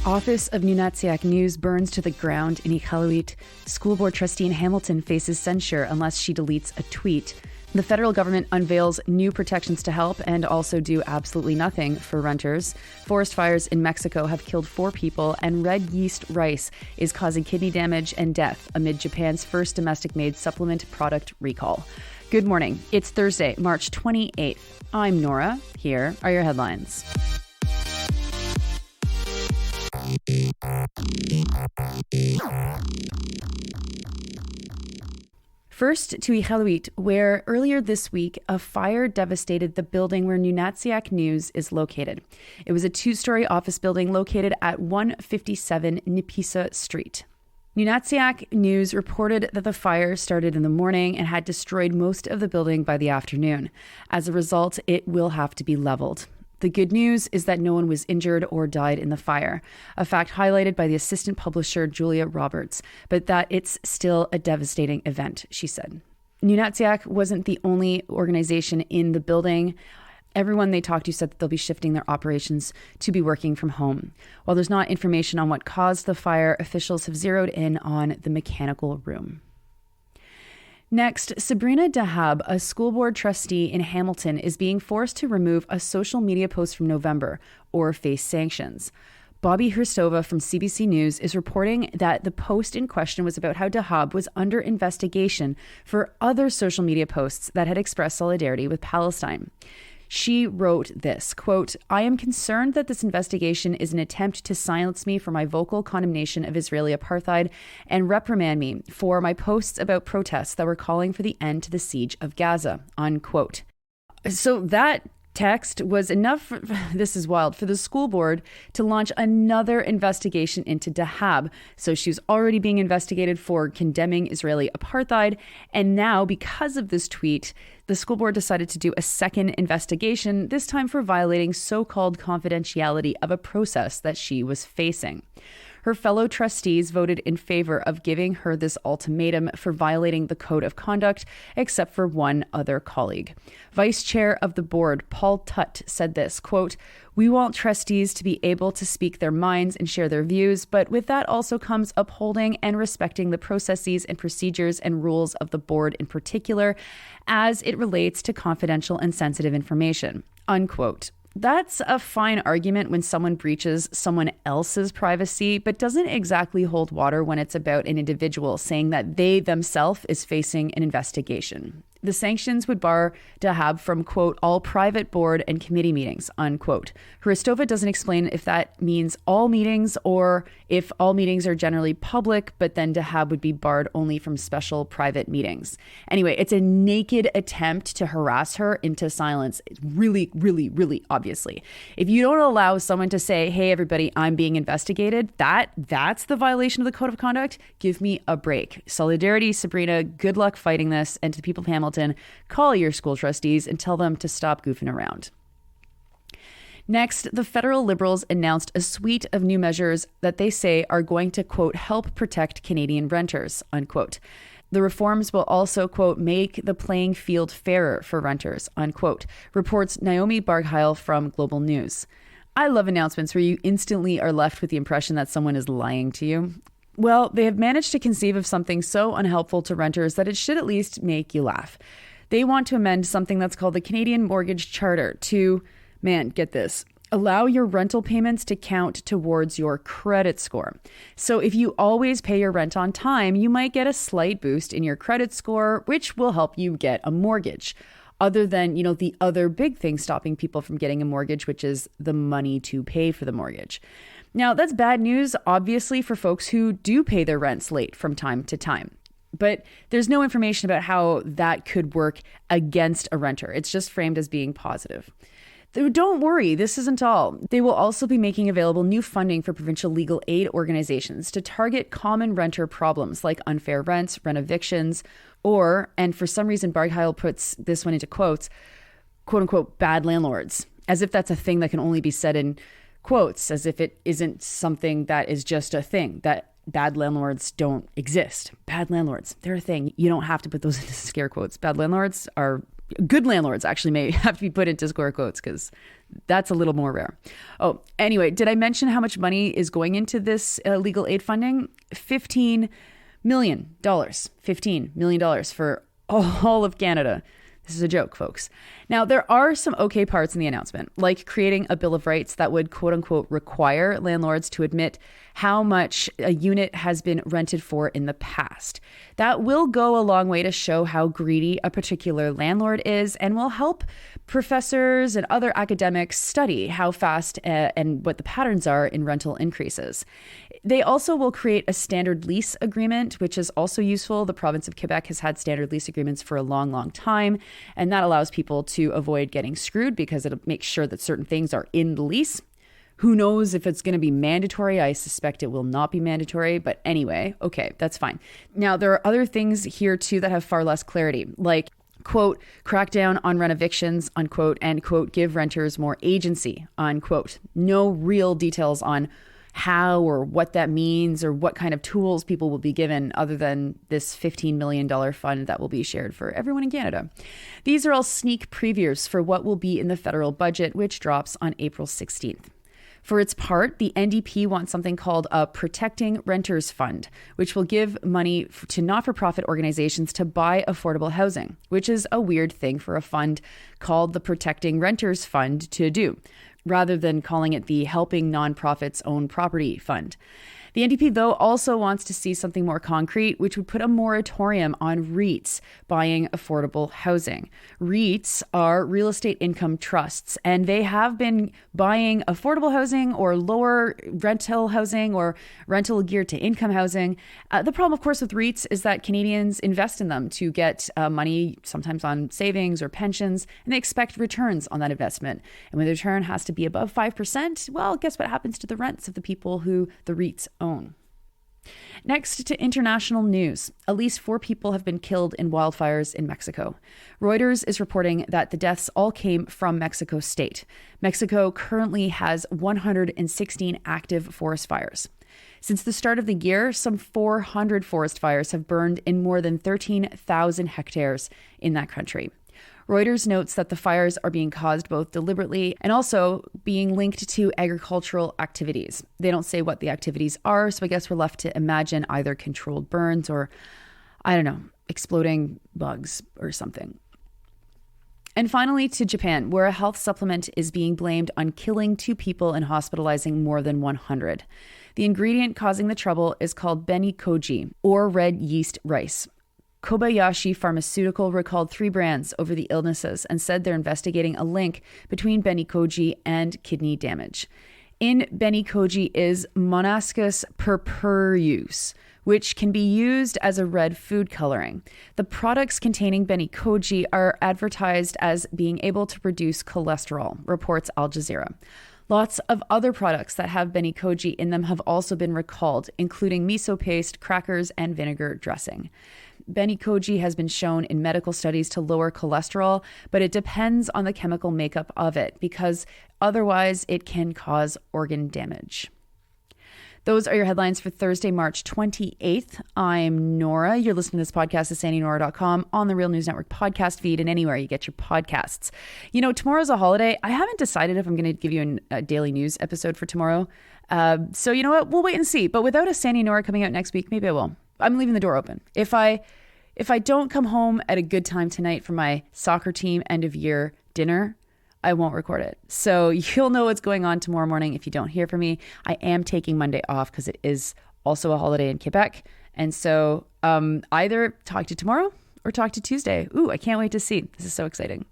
Office of Nunatsiaq News burns to the ground in Iqaluit. School board trustee in Hamilton faces censure unless she deletes a tweet. The federal government unveils new protections to help and also do absolutely nothing for renters. Forest fires in Mexico have killed 4 people, and red yeast rice is causing kidney damage and death amid Japan's first domestic-made supplement product recall. Good morning. It's Thursday, March 28th. I'm Nora. Here are your headlines. First to Iqaluit, where earlier this week, a fire devastated the building where Nunatsiaq News is located. It was a 2-story office building located at 157 Nipisa Street. Nunatsiaq News reported that the fire started in the morning and had destroyed most of the building by the afternoon. As a result, it will have to be leveled. The good news is that no one was injured or died in the fire, a fact highlighted by the assistant publisher Julia Roberts, but that it's still a devastating event, she said. Nunatsiaq wasn't the only organization in the building. Everyone they talked to said that they'll be shifting their operations to be working from home. While there's not information on what caused the fire, officials have zeroed in on the mechanical room. Next, Sabrina Dahab, a school board trustee in Hamilton, is being forced to remove a social media post from November or face sanctions. Bobby Hristova from CBC News is reporting that the post in question was about how Dahab was under investigation for other social media posts that had expressed solidarity with Palestine. She wrote this, quote, "I am concerned that this investigation is an attempt to silence me for my vocal condemnation of Israeli apartheid and reprimand me for my posts about protests that were calling for the end to the siege of Gaza," unquote. So that text was enough, this is wild, for the school board to launch another investigation into Dahab. So she's already being investigated for condemning Israeli apartheid. And now, because of this tweet, the school board decided to do a second investigation, this time for violating so-called confidentiality of a process that she was facing. Her fellow trustees voted in favor of giving her this ultimatum for violating the code of conduct, except for one other colleague. Vice chair of the board, Paul Tutt, said this, quote, "We want trustees to be able to speak their minds and share their views, but with that also comes upholding and respecting the processes and procedures and rules of the board in particular, as it relates to confidential and sensitive information," unquote. That's a fine argument when someone breaches someone else's privacy, but doesn't exactly hold water when it's about an individual saying that they themselves is facing an investigation. The sanctions would bar Dahab from, quote, "all private board and committee meetings," unquote. Hristova doesn't explain if that means all meetings or if all meetings are generally public, but then Dahab would be barred only from special private meetings. Anyway, it's a naked attempt to harass her into silence. Really, really, really obviously. If you don't allow someone to say, "Hey, everybody, I'm being investigated," that's the violation of the code of conduct. Give me a break. Solidarity, Sabrina. Good luck fighting this. And to the people of Hamilton, call your school trustees and tell them to stop goofing around. Next, the federal Liberals announced a suite of new measures that they say are going to, quote, "help protect Canadian renters," unquote. The reforms will also, quote, "make the playing field fairer for renters," unquote, reports Naomi Bargheil from Global News. I love announcements where you instantly are left with the impression that someone is lying to you. Well, they have managed to conceive of something so unhelpful to renters that it should at least make you laugh. They want to amend something that's called the Canadian Mortgage Charter to, man, get this, allow your rental payments to count towards your credit score. So if you always pay your rent on time, you might get a slight boost in your credit score, which will help you get a mortgage. Other than, the other big thing stopping people from getting a mortgage, which is the money to pay for the mortgage. Now, that's bad news, obviously, for folks who do pay their rents late from time to time. But there's no information about how that could work against a renter. It's just framed as being positive. Though don't worry, this isn't all. They will also be making available new funding for provincial legal aid organizations to target common renter problems like unfair rents, rent evictions, or, and for some reason Bargheil puts this one into quotes, quote unquote, bad landlords, as if that's a thing that can only be said in quotes as if it isn't something that is just a thing, that bad landlords don't exist. Bad landlords, they're a thing. You don't have to put those into scare quotes. Bad landlords are good landlords, actually may have to be put into scare quotes because that's a little more rare. Oh, anyway, did I mention how much money is going into this legal aid funding? $15 million. $15 million for all of Canada. This is a joke, folks. Now, there are some okay parts in the announcement, like creating a Bill of Rights that would, quote unquote, require landlords to admit how much a unit has been rented for in the past. That will go a long way to show how greedy a particular landlord is and will help professors and other academics study how fast and what the patterns are in rental increases. They also will create a standard lease agreement, which is also useful. The province of Quebec has had standard lease agreements for a long, long time, and that allows people to avoid getting screwed because it makes sure that certain things are in the lease. Who knows if it's going to be mandatory? I suspect it will not be mandatory, but anyway, okay, that's fine. Now, there are other things here too that have far less clarity, like, quote, crack down on rent evictions, unquote, and, quote, give renters more agency, unquote. No real details on how or what that means or what kind of tools people will be given other than this $15 million fund that will be shared for everyone in Canada. These are all sneak previews for what will be in the federal budget, which drops on April 16th. For its part, the NDP wants something called a Protecting Renters Fund, which will give money to not-for-profit organizations to buy affordable housing, which is a weird thing for a fund called the Protecting Renters Fund to do, rather than calling it the Helping Nonprofits Own Property Fund. The NDP, though, also wants to see something more concrete, which would put a moratorium on REITs buying affordable housing. REITs are real estate income trusts, and they have been buying affordable housing or lower rental housing or rental geared to income housing. The problem, of course, with REITs is that Canadians invest in them to get money, sometimes on savings or pensions, and they expect returns on that investment. And when the return has to be above 5%, well, guess what happens to the rents of the people who the REITs own? Next to international news, at least 4 people have been killed in wildfires in Mexico. Reuters is reporting that the deaths all came from Mexico State. Mexico currently has 116 active forest fires. Since the start of the year, some 400 forest fires have burned in more than 13,000 hectares in that country. Reuters notes that the fires are being caused both deliberately and also being linked to agricultural activities. They don't say what the activities are, so I guess we're left to imagine either controlled burns or, I don't know, exploding bugs or something. And finally, to Japan, where a health supplement is being blamed on killing 2 people and hospitalizing more than 100. The ingredient causing the trouble is called benikoji, or red yeast rice. Kobayashi Pharmaceutical recalled 3 brands over the illnesses and said they're investigating a link between benikoji and kidney damage. In benikoji is Monascus purpureus, which can be used as a red food coloring. The products containing benikoji are advertised as being able to reduce cholesterol, reports Al Jazeera. Lots of other products that have benikoji in them have also been recalled, including miso paste, crackers, and vinegar dressing. Benikoji has been shown in medical studies to lower cholesterol, but it depends on the chemical makeup of it because otherwise it can cause organ damage. Those are your headlines for Thursday, March 28th. I'm Nora. You're listening to this podcast at sandynora.com, on the Real News Network podcast feed, and anywhere you get your podcasts. You know, tomorrow's a holiday. I haven't decided if I'm going to give you a daily news episode for tomorrow. So you know what? We'll wait and see. But without a Sandy Nora coming out next week, maybe I will. I'm leaving the door open. If I don't come home at a good time tonight for my soccer team end of year dinner, I won't record it. So you'll know what's going on tomorrow morning if you don't hear from me. I am taking Monday off because it is also a holiday in Quebec. And so either talk to tomorrow or talk to Tuesday. Ooh, I can't wait to see. This is so exciting.